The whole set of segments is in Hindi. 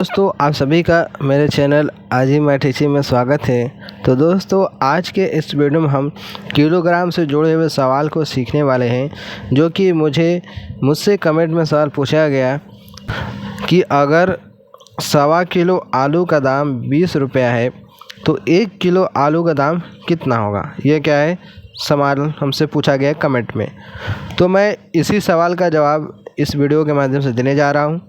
दोस्तों आप सभी का मेरे चैनल आजीमैथिसी में स्वागत है। तो दोस्तों आज के इस वीडियो में हम किलोग्राम से जुड़े हुए सवाल को सीखने वाले हैं, जो कि मुझसे कमेंट में सवाल पूछा गया कि अगर 1.25 किलो आलू का दाम 20 रुपया है तो 1 किलो आलू का दाम कितना होगा। ये क्या है, सवाल हमसे पूछा गया कमेंट में। तो मैं इसी सवाल का जवाब इस वीडियो के माध्यम से देने जा रहा हूँ।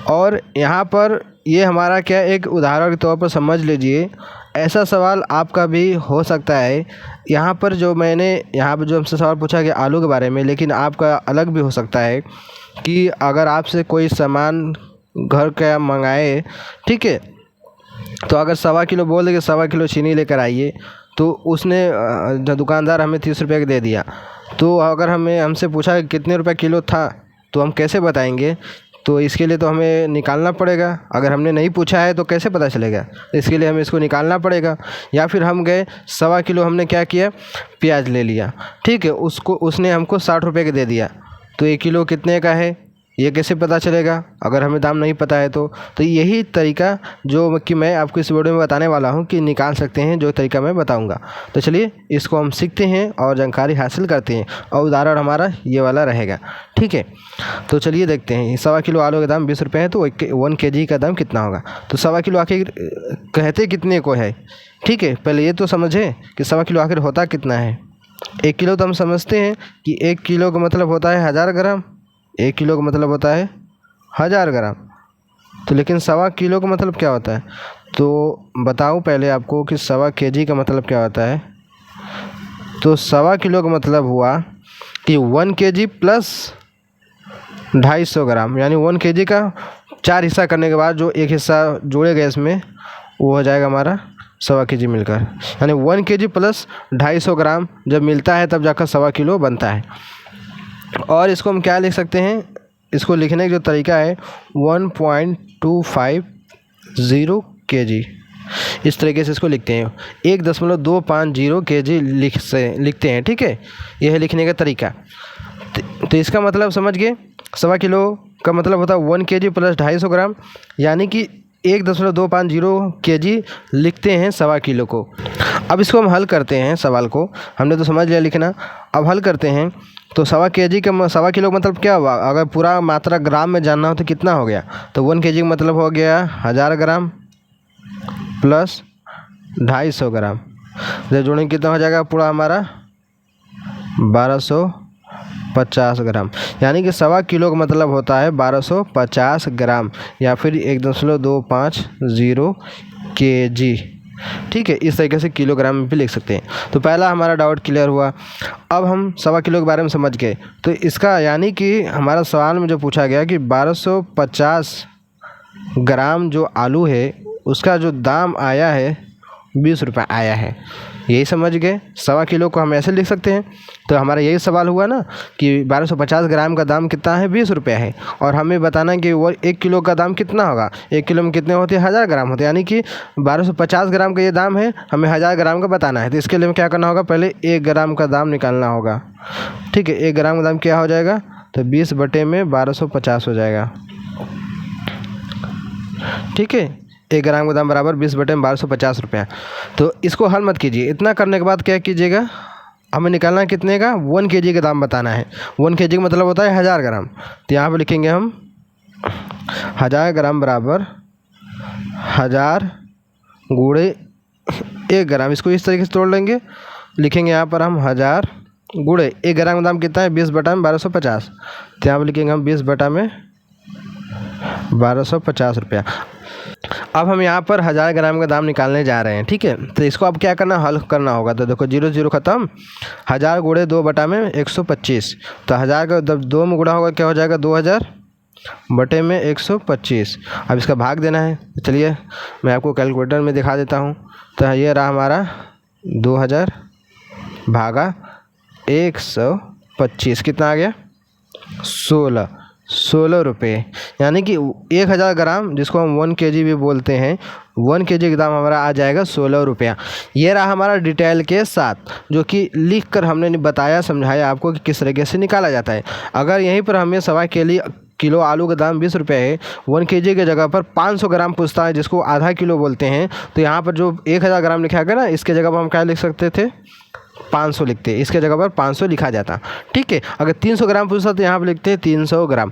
और यहाँ पर ये हमारा क्या एक उदाहरण के तौर पर समझ लीजिए, ऐसा सवाल आपका भी हो सकता है। यहाँ पर जो हमसे सवाल पूछा गया आलू के बारे में, लेकिन आपका अलग भी हो सकता है कि अगर आपसे कोई सामान घर का मंगाए, ठीक है, तो अगर 1.25 किलो बोल दे कि 1.25 किलो चीनी लेकर आइए, तो उसने दुकानदार हमें 30 रुपये का दे दिया। तो अगर हमसे पूछा कि कितने रुपए किलो था, तो हम कैसे बताएंगे। तो इसके लिए तो हमें निकालना पड़ेगा। अगर हमने नहीं पूछा है तो कैसे पता चलेगा, इसके लिए हमें इसको निकालना पड़ेगा। या फिर हम गए 1.25 किलो हमने क्या किया, प्याज ले लिया, ठीक है, उसने हमको 60 रुपये का दे दिया। तो 1 किलो कितने का है ये कैसे पता चलेगा अगर हमें दाम नहीं पता है। तो यही तरीका जो कि मैं आपको इस वीडियो में बताने वाला हूं कि निकाल सकते हैं, जो तरीका मैं बताऊंगा। तो चलिए इसको हम सीखते हैं और जानकारी हासिल करते हैं, और उदाहरण हमारा ये वाला रहेगा, ठीक है। तो चलिए देखते हैं, 1.25 किलो आलू का दाम 20 रुपये है, तो 1 kg का दाम कितना होगा। तो 1.25 किलो आखिर कहते कितने को है, ठीक है। पहले ये तो समझें कि 1.25 किलो आखिर होता कितना है। 1 किलो तो हम समझते हैं कि 1 किलो का मतलब होता है 1000 ग्राम। 1 किलो का मतलब होता है 1000 ग्राम। तो लेकिन 1.25 किलो का मतलब क्या होता है, तो बताऊं पहले आपको कि 1.25 kg का मतलब क्या होता है। तो 1.25 किलो का मतलब हुआ कि 1 kg प्लस 250 ग्राम, यानी 1 kg का 4 हिस्सा करने के बाद जो एक हिस्सा जोड़ेगा इसमें, वो हो जाएगा हमारा 1.25 kg मिलकर। यानी 1 kg प्लस 250 ग्राम जब मिलता है तब जाकर 1.25 किलो बनता है। और इसको हम क्या लिख सकते हैं, इसको लिखने का जो तरीका है 1.250 kg, इस तरीके से इसको लिखते हैं। 1.250 kg लिखते हैं, ठीक है। यह है लिखने का तरीका। तो इसका मतलब समझ गए, 1.25 किलो का मतलब होता है 1 kg प्लस 250 ग्राम, यानी कि 1.250 kg लिखते हैं 1.25 किलो को। अब इसको हम हल करते हैं, सवाल को हमने तो समझ लिया लिखना, अब हल करते हैं। तो 1.25 kg का 1.25 किलो का मतलब क्या हुआ, अगर पूरा मात्रा ग्राम में जानना हो तो कितना हो गया। तो 1 kg का मतलब हो गया 1000 ग्राम प्लस 250 ग्राम, जब जोड़ेंगे कितना हो जाएगा पूरा हमारा 1250 ग्राम। यानी कि 1.25 किलो का मतलब होता है 1250 ग्राम, या फिर 1.250 kg, ठीक है। इस तरीके से किलोग्राम में भी लिख सकते हैं। तो पहला हमारा डाउट क्लियर हुआ। अब हम 1.25 किलो के बारे में समझ गए। तो इसका यानी कि हमारा सवाल में जो पूछा गया कि 1250 ग्राम जो आलू है उसका जो दाम आया है 20 रुपये आया है, यही समझ गए। 1.25 किलो को हम ऐसे लिख सकते हैं। तो हमारा यही सवाल हुआ ना कि 1250 ग्राम का दाम कितना है, 20 रुपये है, और हमें बताना कि वो 1 किलो का दाम कितना होगा। 1 किलो में कितने होते हैं, 1000 ग्राम होते हैं, यानी कि 1250 ग्राम का ये दाम है, हमें 1000 ग्राम का बताना है। तो इसके लिए क्या करना होगा, पहले 1 ग्राम का दाम निकालना होगा, ठीक है। 1 ग्राम का दाम क्या हो जाएगा, तो 20 बटे में 1250 हो जाएगा, ठीक है। 1 ग्राम का दाम बराबर 20 बटे में 1250 रुपया। तो इसको हल मत कीजिए, इतना करने के बाद क्या कीजिएगा, हमें निकालना है कितने का, 1 kg का दाम बताना है। 1 kg का मतलब होता है 1000 ग्राम। तो यहाँ पे लिखेंगे हम 1000 ग्राम बराबर 1000 गुणे 1 ग्राम। इसको इस तरीके से तोड़ लेंगे, लिखेंगे यहाँ पर हम 1000 गुणे 1 ग्राम का दाम कितना है, 20 बटा में 1250। तो यहाँ पर लिखेंगे हम 20 बटा में 1250 रुपया। अब हम यहाँ पर 1000 ग्राम का दाम निकालने जा रहे हैं, ठीक है। तो इसको अब क्या करना, हल करना होगा। तो देखो 0 0 खत्म, 1000 गुणे 2 बटा में 125। तो 1000 का जब 2 में गुणा होगा क्या हो जाएगा, 2000 बटे में 125। अब इसका भाग देना है। चलिए मैं आपको कैलकुलेटर में दिखा देता हूँ। तो ये रहा हमारा 2000 भागा 125, कितना आ गया, 16 रुपये। यानी कि 1000 ग्राम, जिसको हम 1 kg भी बोलते हैं, 1 kg का दाम हमारा आ जाएगा 16 रुपया। ये रहा हमारा डिटेल के साथ, जो कि लिख कर हमने बताया समझाया आपको कि किस तरीके से निकाला जाता है। अगर यहीं पर हमें 1.25 किलो आलू का दाम 20 रुपये है, 1 kg के जगह पर 500 ग्राम पूछता है जिसको आधा किलो बोलते हैं, तो यहाँ पर जो 1000 ग्राम लिखा गया ना, इसके जगह पर हम क्या लिख सकते थे, 500 लिखते, इसके जगह पर 500 लिखा जाता। ठीक है, अगर 300 ग्राम पूछता तो यहाँ पर लिखते 300 ग्राम।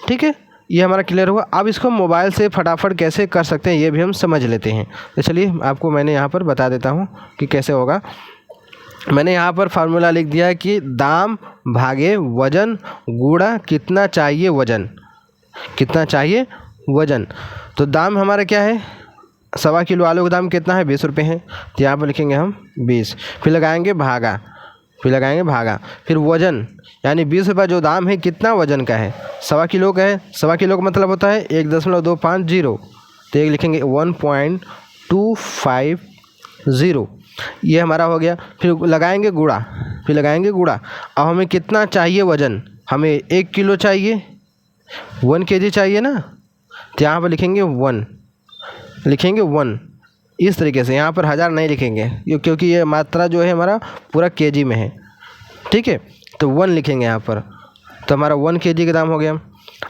ठीक है, ये हमारा क्लियर हुआ। अब इसको मोबाइल से फटाफट कैसे कर सकते हैं ये भी हम समझ लेते हैं। तो चलिए आपको मैंने यहाँ पर बता देता हूँ कि कैसे होगा। मैंने यहाँ पर फार्मूला लिख दिया है कि दाम भागे वजन गुणा कितना चाहिए वजन, कितना चाहिए वजन। तो दाम हमारा क्या है, 1.25 किलो आलू का दाम कितना है, 20 रुपये है, तो यहाँ पर लिखेंगे हम 20, फिर लगाएंगे भागा, फिर वजन, यानी 20 रुपये जो दाम है कितना वजन का है, 1.25 किलो का है। 1.25 किलो का मतलब होता है 1.250, तो एक लिखेंगे 1.250, ये हमारा हो गया। फिर लगाएंगे गुणा, अब हमें कितना चाहिए वजन, हमें 1 किलो चाहिए, 1 kg चाहिए ना, तो यहाँ पर लिखेंगे 1, इस तरीके से। यहाँ पर 1000 नहीं लिखेंगे क्योंकि ये मात्रा जो है हमारा पूरा kg में है। ठीक है, तो 1 लिखेंगे यहाँ पर, तो हमारा 1 kg का दाम हो गया।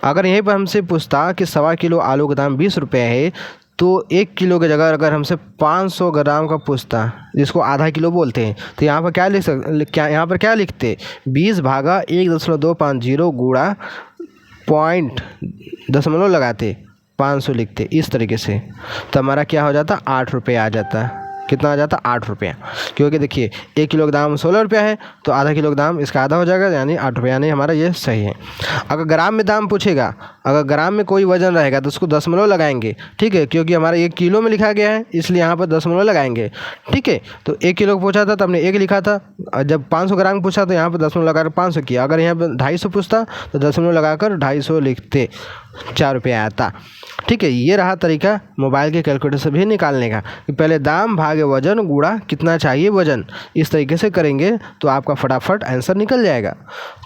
अगर यहीं पर हमसे पूछता कि 1.25 किलो आलू का दाम 20 रुपये है, तो 1 किलो की जगह अगर हमसे 500 ग्राम का पूछता जिसको आधा किलो बोलते हैं, तो यहाँ पर यहाँ पर क्या लिखते, 20 भागा 1.250 गुणा पॉइंट दशमलव लगाते 500 लिखते, इस तरीके से। तो हमारा क्या हो जाता, 8 रुपये आ जाता। कितना आ जाता, 8 रुपया, क्योंकि देखिए 1 किलो का दाम 16 रुपया है, तो आधा किलो का दाम इसका आधा हो जाएगा, यानी 8 रुपया, यानी हमारा ये सही है। अगर ग्राम में दाम पूछेगा, अगर ग्राम में कोई वजन रहेगा तो उसको दशमलव लगाएंगे। ठीक है, क्योंकि हमारा 1 किलो में लिखा गया है इसलिए यहाँ पर दशमलव लगाएंगे। ठीक है, तो 1 किलो का पूछा था तो हमने 1 लिखा था, और जब 500 ग्राम पूछा तो यहाँ पर दशमलव लगाकर 500 किया। अगर यहाँ पर 250 पूछता तो दशमलव लगाकर 250 लिखते, 4 रुपये आता। ठीक है, ये रहा तरीका मोबाइल के कैलकुलेटर से भी निकालने का, कि पहले दाम भागे वजन गुणा कितना चाहिए वजन, इस तरीके से करेंगे तो आपका फटाफट आंसर निकल जाएगा।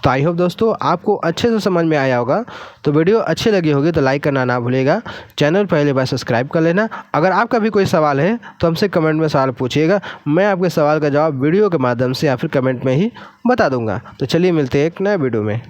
तो आई होप दोस्तों आपको अच्छे से समझ में आया होगा। तो वीडियो अच्छी लगी होगी तो लाइक करना ना भूलिएगा, चैनल पहले बार सब्सक्राइब कर लेना। अगर आपका भी कोई सवाल है तो हमसे कमेंट में सवाल पूछिएगा, मैं आपके सवाल का जवाब वीडियो के माध्यम से या फिर कमेंट में ही बता दूंगा। तो चलिए मिलते हैं एक नए वीडियो में।